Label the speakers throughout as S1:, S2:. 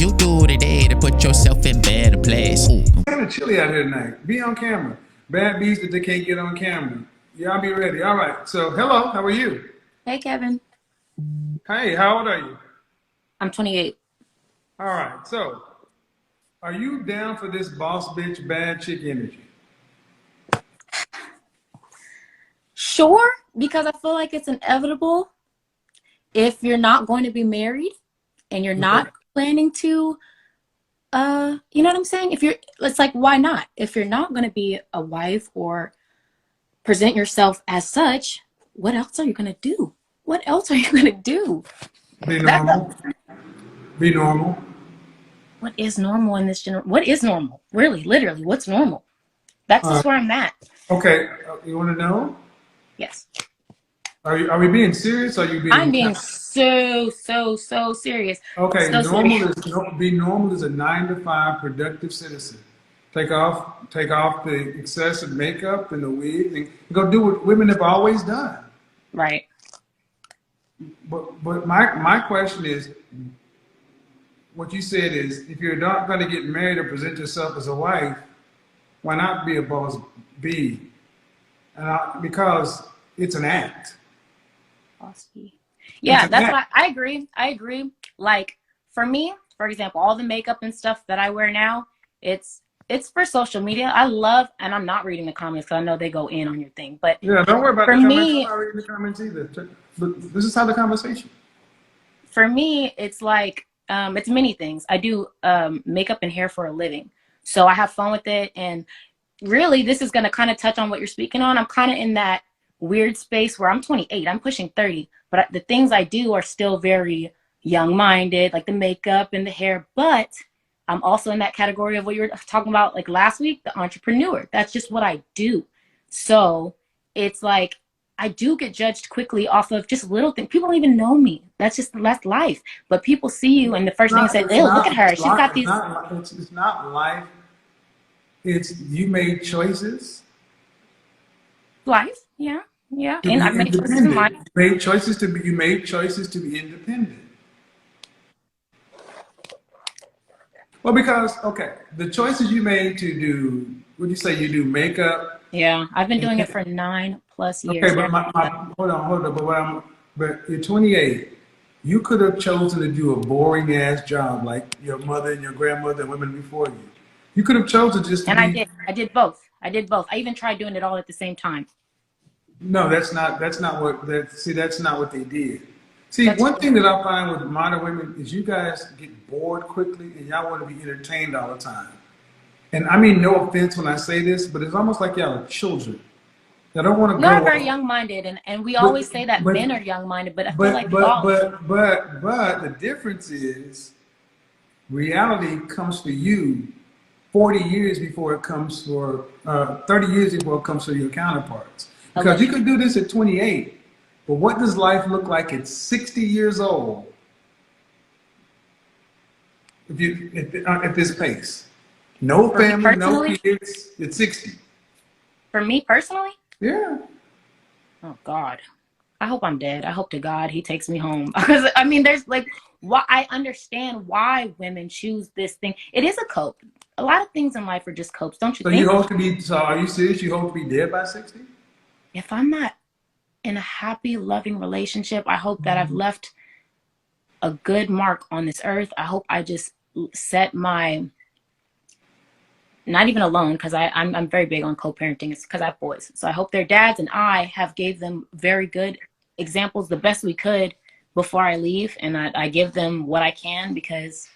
S1: you do today to put yourself in better place? Ooh.
S2: It's kind of chilly out here tonight. Be on camera. Bad bees that they can't get on camera. Y'all be ready. All right. So, hello. How are you?
S3: Hey, Kevin.
S2: Hey, how old are you?
S3: I'm 28.
S2: All right. So, are you down for this boss bitch bad chick energy?
S3: Sure, because I feel like it's inevitable if you're not going to be married and you're
S2: Okay.
S3: not planning to, you know what I'm saying? It's like, why not? If you're not going to be a wife or present yourself as such, what else are you going to do? What else are you going to do?
S2: Be
S3: That,
S2: normal. Be normal.
S3: what is normal in this generation? What is normal? Really, literally, what's normal? That's
S2: Uh,
S3: just where I'm at.
S2: okay. You want to know?
S3: Yes.
S2: Are we being serious? Or are you
S3: I'm
S2: being
S3: being so serious.
S2: okay?
S3: So serious.
S2: Be normal is a 9 to 5 productive citizen. Take off the excessive makeup and the wig, and go do what women have always done.
S3: Right.
S2: But my question is, what you said is, if you're not going to get married or present yourself as a wife, why not be a boss bee? Because it's an act.
S3: Philosophy.
S2: It's
S3: Yeah,
S2: an
S3: that's
S2: act.
S3: what I agree. I agree. Like for me, for example, all the makeup and stuff that I wear now, it's for social media. I love, and I'm not reading the comments because I know they go in on your thing. But
S2: Yeah, don't worry about
S3: for
S2: the comments. I'm
S3: me,
S2: not reading the comments either. But this is how the conversation.
S3: it's like it's many things. I do makeup and hair for a living, so I have fun with it. And really, this is going to kind of touch on what you're speaking on. I'm kind of in that weird space where I'm 28, I'm pushing 30, but the things I do are still very young minded, like the makeup and the hair. But I'm also in that category of what you were talking about like last week, the entrepreneur. That's just what I do. So it's like I do get judged quickly off of just little things. People don't even know me. That's life. But people see you, and the first thing they say, "Oh, look at her. She's got these
S2: It's not life. It's you made choices
S3: life." Yeah, yeah.
S2: to
S3: And
S2: be
S3: I've made choices in life.
S2: independent. You made choices to be independent. Well, because okay, the choices you made to do. What do you say? You do makeup.
S3: Yeah, I've been doing it for 9+ years.
S2: Okay, but
S3: Very
S2: hold on. But you're 28. You could have chosen to do a boring ass job like your mother and your grandmother and women before you. You could have chosen just to
S3: and
S2: be.
S3: I did both. I did both. I even tried doing it all at the same time.
S2: No, that's not what that. See, that's not what they did. See,
S3: That's
S2: one thing that I find with modern women is you guys get bored quickly and y'all want to be entertained all the time. And I mean, no offense when I say this, but it's almost like y'all are children. Y'all don't want to
S3: you are
S2: grow
S3: very
S2: up.
S3: young minded, and we
S2: But
S3: always say that
S2: but
S3: men are young minded, but I feel
S2: but
S3: like
S2: but
S3: y'all
S2: but but the difference is reality comes for you 40 years before it comes for 30 years before it comes for your counterparts. Because you could
S3: allegedly.
S2: do this at 28, but what does life look like at 60 years old if you at this pace? No
S3: For me
S2: family, no
S3: personally,
S2: kids at 60.
S3: for me personally,
S2: Yeah.
S3: oh God, I hope I'm dead. I hope to God he takes me home because I mean, there's like, why I understand why women choose this thing. It is a cope. A lot of things in life are just copes, don't you
S2: So you
S3: think?
S2: hope to be, so are you serious? You hope to be dead by 60?
S3: If I'm not in a happy, loving relationship, I hope that I've left a good mark on this earth. I hope I just set my, not even alone, because I'm very big on co-parenting. It's because I have boys. So I hope their dads and I have gave them very good examples, the best we could before I leave. And I give them what I can because,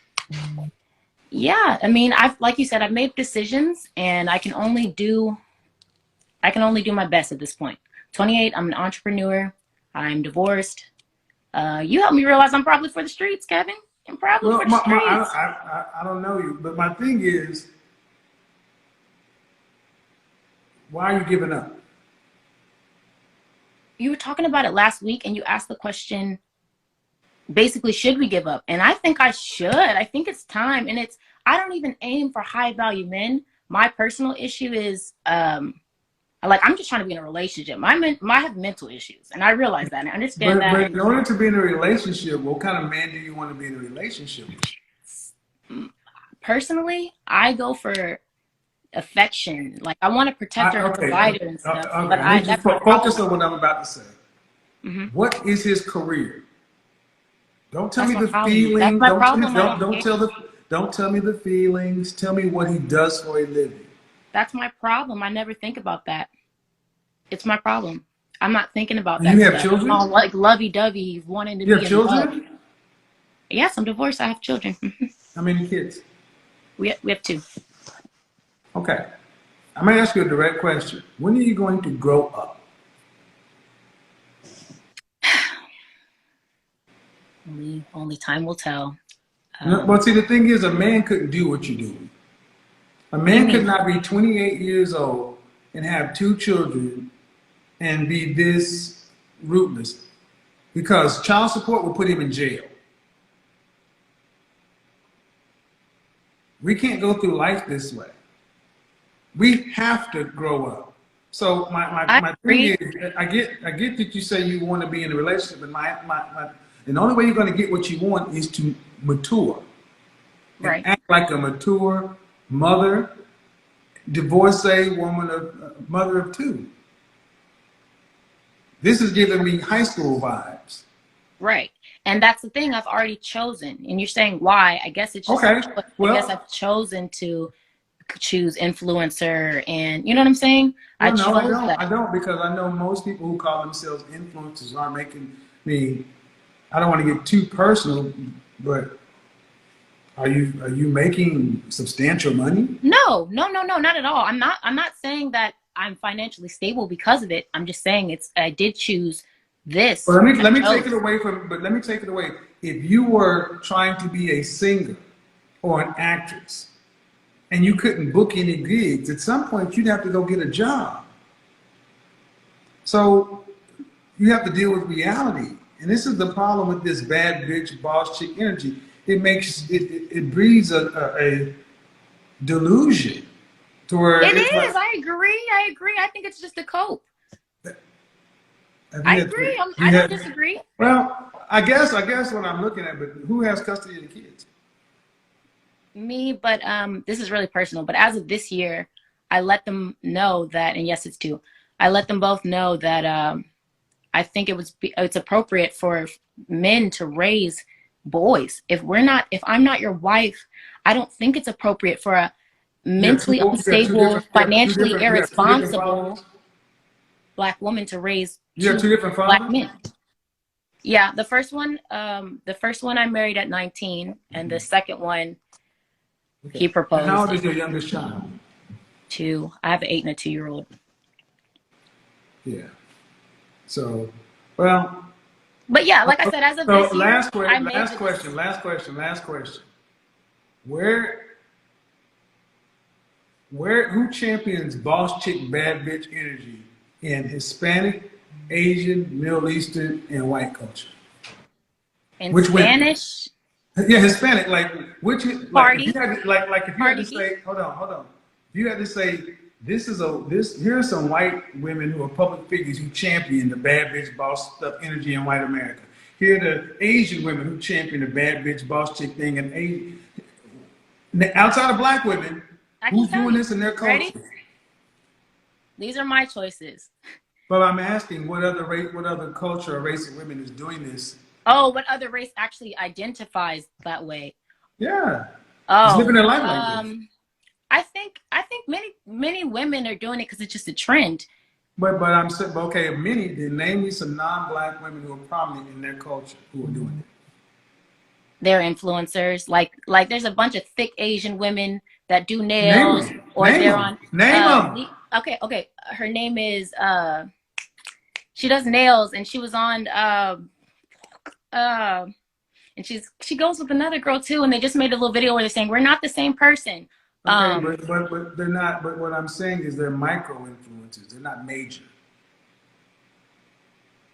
S3: yeah, I mean, I've, like you said, I've made decisions and I can only do my best at this point. 28, I'm an entrepreneur. I'm divorced. You helped me realize I'm probably for the streets, Kevin. I'm probably
S2: Well,
S3: for the streets.
S2: I don't know you, but my thing is, why are you giving up?
S3: You were talking about it last week and you asked the question, basically, should we give up? And I think I should. I think it's time. And I don't even aim for high value men. My personal issue is, like, I'm just trying to be in a relationship. I have mental issues and I realize that and I understand
S2: But
S3: that.
S2: in order to be in a relationship, what kind of man do you want to be in a relationship with?
S3: personally, I go for affection. Like I want to protect her and
S2: Okay,
S3: provide her and stuff.
S2: okay.
S3: But
S2: I need you
S3: that's
S2: to
S3: my
S2: focus
S3: problem.
S2: on what I'm about to say.
S3: Hmm.
S2: What is his career? Don't tell
S3: That's
S2: me
S3: my
S2: the
S3: problem. That's
S2: feeling.
S3: my problem. I don't care.
S2: Don't tell me the feelings. Tell me what he does for a living.
S3: That's my problem. I never think about that. It's my problem. I'm not thinking about
S2: And you
S3: that
S2: have
S3: stuff. I'm all
S2: children?
S3: like lovey-dovey, wanting to
S2: You
S3: be
S2: have
S3: in love.
S2: children?
S3: Yes, I'm divorced. I have children. Mhm.
S2: How many kids?
S3: We have two.
S2: Okay. I'm going to ask you a direct question. When are you going to grow up?
S3: Only time will tell.
S2: Well, see, the thing is, a man couldn't do what you do. A
S3: What do you
S2: man could
S3: mean?
S2: not be 28 years old and have two children and be this rootless because child support will put him in jail. We can't go through life this way. We have to grow up. So
S3: I
S2: my thing
S3: agree.
S2: is, I get that you say you want to be in a relationship, and and the only way you're going to get what you want is to mature and
S3: Right.
S2: act like a mature mother, divorcee woman, of mother of two. This is giving me high school vibes.
S3: Right. And that's the thing I've already chosen. And you're saying why? I guess it's just a
S2: Okay,
S3: choice. I guess
S2: well,
S3: I've chosen to choose influencer and you know what I'm saying? I
S2: well, no, I
S3: chose
S2: don't.
S3: that.
S2: I don't because I know most people who call themselves influencers are making me. I don't want to get too personal, but are you making substantial money?
S3: No, no, no, no, not at all. I'm not saying that I'm financially stable because of it. I'm just saying I did choose
S2: Well,
S3: this. I
S2: let me take it
S3: chose.
S2: away from. But let me take it away. If you were trying to be a singer or an actress and you couldn't book any gigs, at some point you'd have to go get a job. So you have to deal with reality. And this is the problem with this bad bitch boss chick energy. It breeds a delusion to where
S3: It
S2: it's like,
S3: is. I agree. I agree. I think it's just a cope.
S2: have
S3: I
S2: you had
S3: agree.
S2: you
S3: I don't
S2: had
S3: disagree.
S2: well, I guess what I'm looking at, but who has custody of the kids?
S3: Me, but this is really personal. But as of this year, I let them know that, and yes, it's two. I let them both know that I think it's appropriate for men to raise boys. If I'm not your wife, I don't think it's appropriate for a mentally unstable, financially
S2: You have two different
S3: irresponsible
S2: fathers.
S3: black woman to raise
S2: You have two
S3: two
S2: different
S3: black
S2: fathers.
S3: men. Yeah, the first one I married at 19, and the second one
S2: Okay.
S3: he
S2: And how
S3: proposed
S2: old
S3: at
S2: is your youngest child?
S3: 2. I have an 8 and a 2-year-old.
S2: Yeah. So, well,
S3: But yeah, like I said, as of
S2: so
S3: this year, I made the
S2: last question. Where, who champions boss chick bad bitch energy in Hispanic, Asian, Middle Eastern, and white culture?
S3: in
S2: Which women?
S3: Spanish.
S2: Yeah, Hispanic. Like which? Like if you
S3: Cardi,
S2: had to, like if you had to
S3: Cardi B.
S2: say, hold on. If you had to say, here are some white women who are public figures who champion the bad bitch boss stuff energy in white America. Here are the Asian women who champion the bad bitch boss chick thing in Asian. Outside of black women,
S3: I can
S2: who's
S3: tell
S2: doing
S3: you.
S2: this in their
S3: Ready?
S2: culture?
S3: These are my choices.
S2: But I'm asking, what other race, what other culture or race of women is doing this?
S3: Oh, what other race actually identifies that way?
S2: Yeah, is living
S3: Oh,
S2: their life like this.
S3: I think many women are doing it because it's just a trend.
S2: But I'm saying, okay, many. Then name me some non-black women who are prominent in their culture who are doing it.
S3: They're influencers. There's a bunch of thick Asian women that do
S2: Name
S3: nails,
S2: them.
S3: or
S2: Name
S3: they're
S2: them.
S3: on.
S2: Name them.
S3: Okay. Her name is she does nails, and she was on uh and she goes with another girl too, and they just made a little video where they're saying we're not the same person.
S2: Okay,
S3: Um,
S2: but they're not. But what I'm saying is they're micro influencers. They're not major.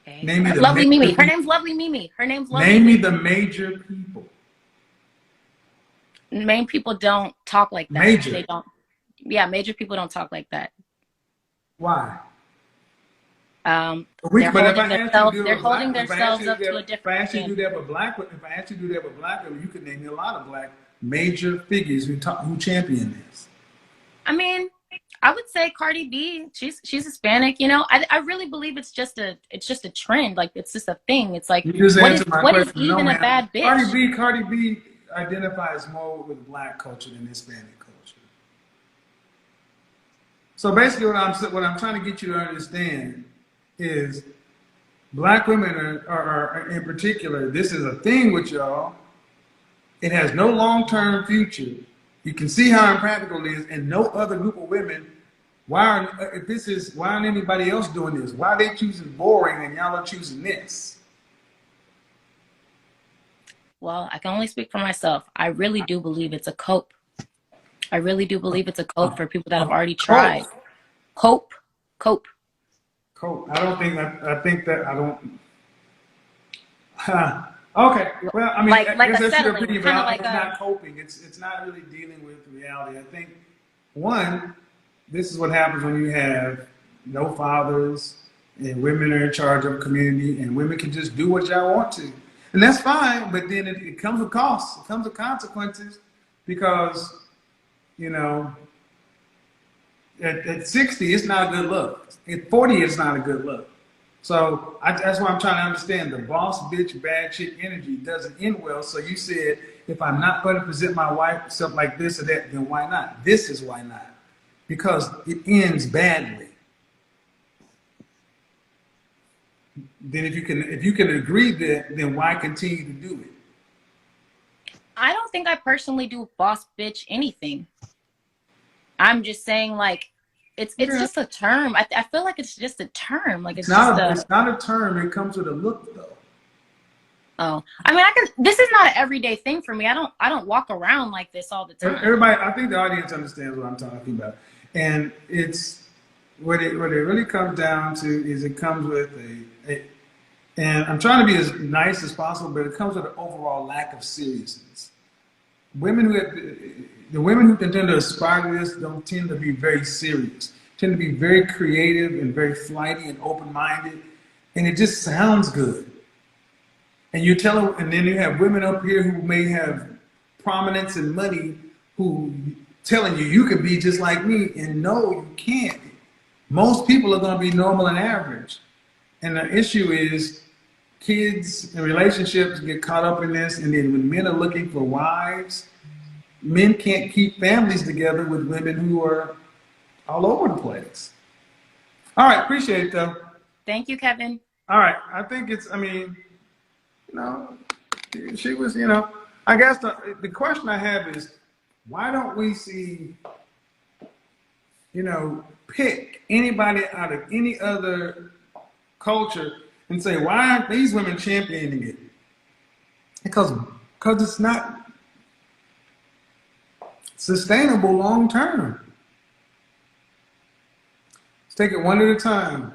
S3: okay.
S2: Name me the
S3: Lovely
S2: major.
S3: Mimi. Her name's Lovely Mimi. Her name's Lovely
S2: Name me
S3: Mimi.
S2: the major people.
S3: Main people don't talk like that.
S2: Major.
S3: They don't. Yeah, major people don't talk like that.
S2: Why? But if I asked you to do
S3: They're
S2: it with black,
S3: holding
S2: if I asked
S3: themselves
S2: you to
S3: up
S2: do
S3: to a
S2: that, if I
S3: different
S2: asked you to do
S3: standard.
S2: that with black, if I asked you to do that with black women, you could name me a lot of black major figures who champion this.
S3: I mean, I would say Cardi B. She's Hispanic. You know, I really believe it's just a trend. Like it's just a thing. It's like
S2: You just answered my
S3: what is
S2: question. No,
S3: even a
S2: man.
S3: bad bitch?
S2: Cardi B identifies more with black culture than Hispanic culture. So basically, what I'm trying to get you to understand is black women are in particular. This is a thing with y'all. It has no long-term future. You can see how impractical it is, and no other group of women. Why aren't anybody else doing this? Why are they choosing boring and y'all are choosing this?
S3: Well, I can only speak for myself. I really do believe it's a cope. I really do believe it's a cope for people that have already tried. Cope.
S2: Cope. I don't think that. I think that I don't. Huh. Okay. Well, I mean,
S3: Like
S2: I guess
S3: a
S2: that's your
S3: settling,
S2: opinion,
S3: kind
S2: but
S3: of like
S2: it's
S3: a.
S2: not coping. It's not really dealing with reality. I think one, this is what happens when you have no fathers and women are in charge of a community and women can just do what y'all want to, and that's fine. But then it comes with costs. It comes with consequences because you know at 60 it's not a good look. At 40 it's not a good look. So that's why I'm trying to understand the boss bitch bad chick energy doesn't end well. So you said if I'm not going to present my wife something like this or that, then why not? This is why not, because it ends badly. Then if you can agree that, then why continue to do it?
S3: I don't think I personally do boss bitch anything. I'm just saying like it's
S2: Yeah.
S3: just a term. I feel like it's just a term. Like
S2: It's
S3: it's just
S2: not
S3: a.
S2: it's not a term. It comes with a look though.
S3: Oh, I mean, This is not an everyday thing for me. I don't walk around like this all the time.
S2: Everybody, I think the audience understands what I'm talking about, and it's what it really comes down to is it comes with and I'm trying to be as nice as possible, but it comes with an overall lack of seriousness. The women who tend to aspire to this don't tend to be very serious. Tend to be very creative and very flighty and open-minded, and it just sounds good. And and then you have women up here who may have prominence and money who telling you can be just like me, and no, you can't. Most people are going to be normal and average. And the issue is kids and relationships get caught up in this, and then when men are looking for wives, men can't keep families together with women who are all over the place. All right, appreciate it though.
S3: Thank you, Kevin.
S2: All right, I think I mean, she was, I guess the question I have is, why don't we see, pick anybody out of any other culture and say, why aren't these women championing it? Because it's not sustainable long term. Let's take it one at a time.